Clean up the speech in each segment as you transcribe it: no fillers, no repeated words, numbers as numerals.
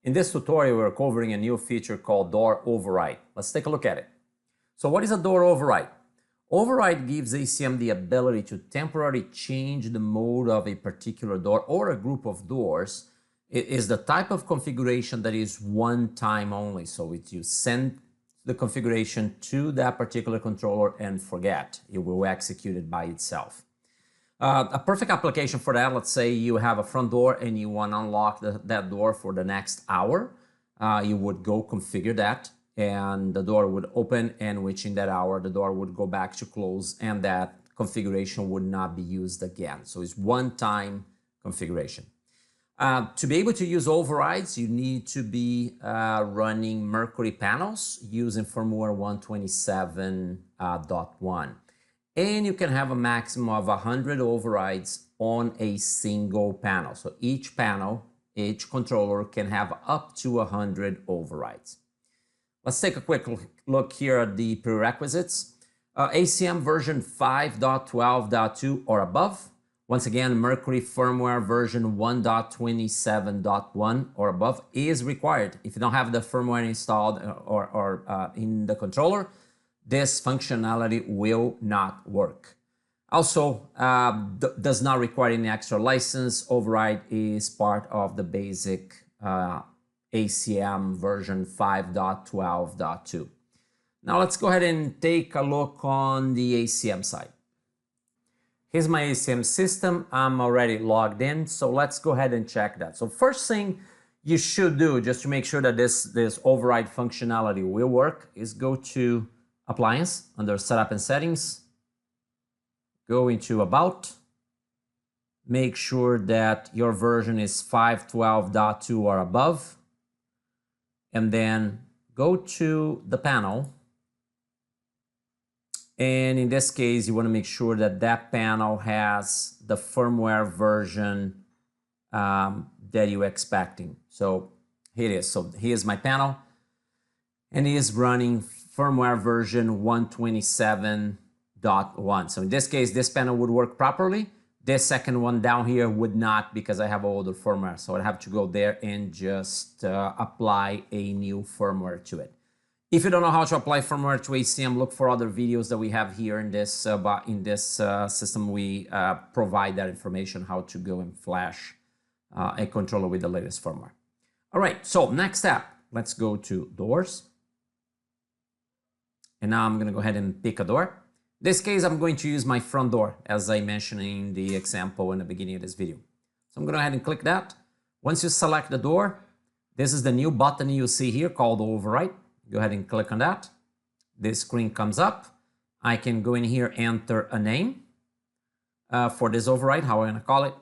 In this tutorial, we're covering a new feature called door override. Let's take a look at it. So what is a door override? Override gives ACM the ability to temporarily change the mode of a particular door or a group of doors. It is the type of configuration that is one time only. So you send the configuration to that particular controller and forget. It will execute it by itself. A perfect application for that, let's say you have a front door and you want to unlock that door for the next hour. You would go configure that and the door would open, and within that hour, the door would go back to close and that configuration would not be used again. So it's one-time configuration. To be able to use overrides, you need to be running Mercury panels using firmware 127.1. And you can have a maximum of 100 overrides on a single panel. So each panel, each controller can have up to 100 overrides. Let's take a quick look here at the prerequisites. ACM version 5.12.2 or above. Once again, Mercury firmware version 1.27.1 or above is required. If you don't have the firmware installed or in the controller, this functionality will not work. Also, does not require any extra license. Override is part of the basic ACM version 5.12.2. Now let's go ahead and take a look on the ACM side. Here's my ACM system. I'm already logged in, so let's go ahead and check that. So first thing you should do, just to make sure that this override functionality will work, is go to Appliance under Setup and Settings, go into About, make sure that your version is 5.12.2 or above, and then go to the panel. And in this case, you want to make sure that that panel has the firmware version that you're expecting. So here it is. So here's my panel, and it is running firmware version 127.1. So in this case, this panel would work properly. This second one down here would not, because I have older firmware. So I'd have to go there and just apply a new firmware to it. If you don't know how to apply firmware to ACM, look for other videos that we have here in this system. We provide that information, how to go and flash a controller with the latest firmware. All right, so next step, let's go to Doors. And now I'm going to go ahead and pick a door. In this case, I'm going to use my front door, as I mentioned in the example in the beginning of this video. So I'm going to go ahead and click that. Once you select the door, this is the new button you see here called Override. Go ahead and click on that. This screen comes up. I can go in here, enter a name for this override, how I'm going to call it.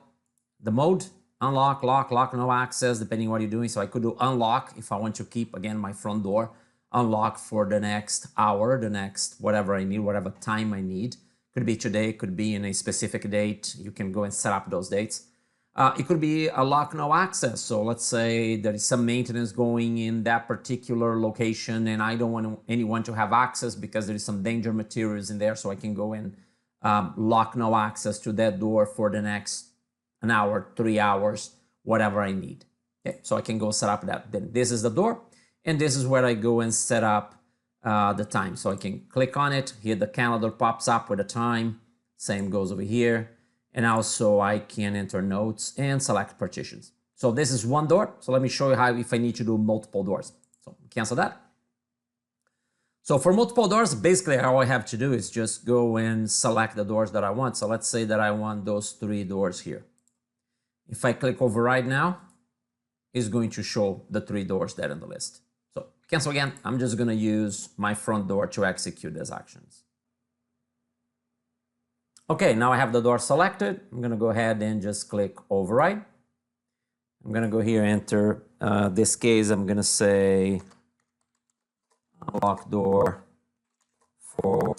The mode, unlock, lock, no access, depending on what you're doing. So I could do unlock if I want to keep, again, my front door unlock for the next hour, the next whatever I need, whatever time I need. Could be today, could be in a specific date. You can go and set up those dates. It could be a lock no access. So let's say there is some maintenance going in that particular location and I don't want anyone to have access because there is some danger materials in there. So I can go and lock no access to that door for the next an hour, 3 hours, whatever I need. Okay, so I can go set up that. Then this is the door. And this is where I go and set up the time. So I can click on it. Here the calendar pops up with the time. Same goes over here. And also I can enter notes and select partitions. So this is one door. So let me show you how if I need to do multiple doors. So cancel that. So for multiple doors, basically all I have to do is just go and select the doors that I want. So let's say that I want those 3 doors here. If I click Override now, it's going to show the 3 doors there in the list. So cancel again. I'm just going to use my front door to execute these actions. Okay, now I have the door selected. I'm going to go ahead and just click Override. I'm going to go here, enter this case. I'm going to say unlock door for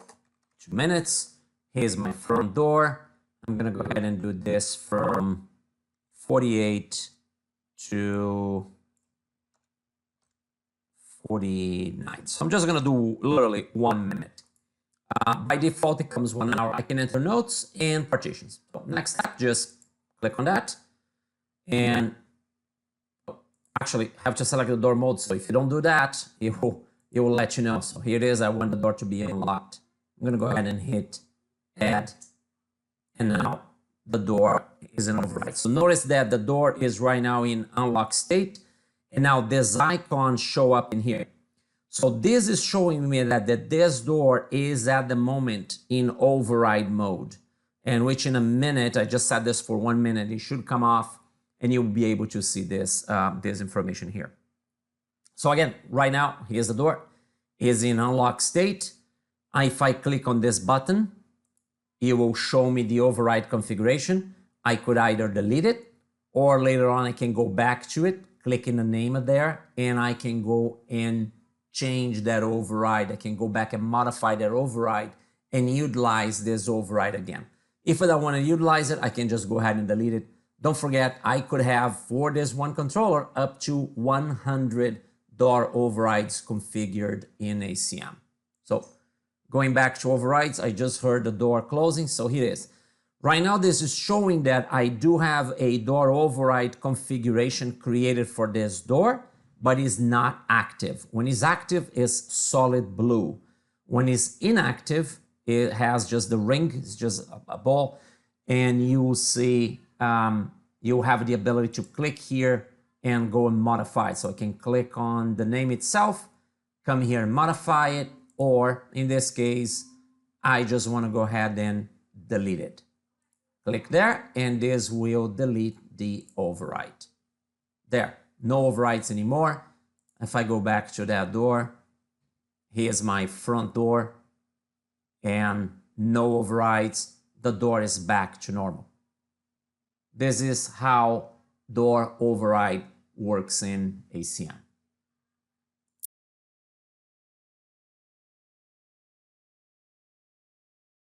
2 minutes. Here's my front door. I'm going to go ahead and do this from 48 to 49. So I'm just going to do literally 1 minute. By default, it comes 1 hour. I can enter notes and partitions. So next step, just click on that and actually have to select the door mode. So if you don't do that, it will let you know. So here it is. I want the door to be unlocked. I'm going to go ahead and hit add. And now the door is in override. So notice that the door is right now in unlock state. And now this icon show up in here. So this is showing me that this door is at the moment in override mode. And which in a minute, I just set this for 1 minute, it should come off and you'll be able to see this, this information here. So again, right now, here's the door, is in unlock state. If I click on this button, it will show me the override configuration. I could either delete it or later on I can go back to it, click in the name of there, and I can go and change that override. I can go back and modify that override and utilize this override again. If I don't want to utilize it, I can just go ahead and delete it. Don't forget, I could have for this one controller up to 100 door overrides configured in ACM. So going back to overrides, I just heard the door closing, so here it is. Right now, this is showing that I do have a door override configuration created for this door, but it's not active. When it's active, it's solid blue. When it's inactive, it has just the ring, it's just a ball, and you will see, you'll have the ability to click here and go and modify it. So I can click on the name itself, come here and modify it, or in this case, I just want to go ahead and delete it. Click there, and this will delete the override. There, no overrides anymore. If I go back to that door, here's my front door, and no overrides. The door is back to normal. This is how door override works in ACM.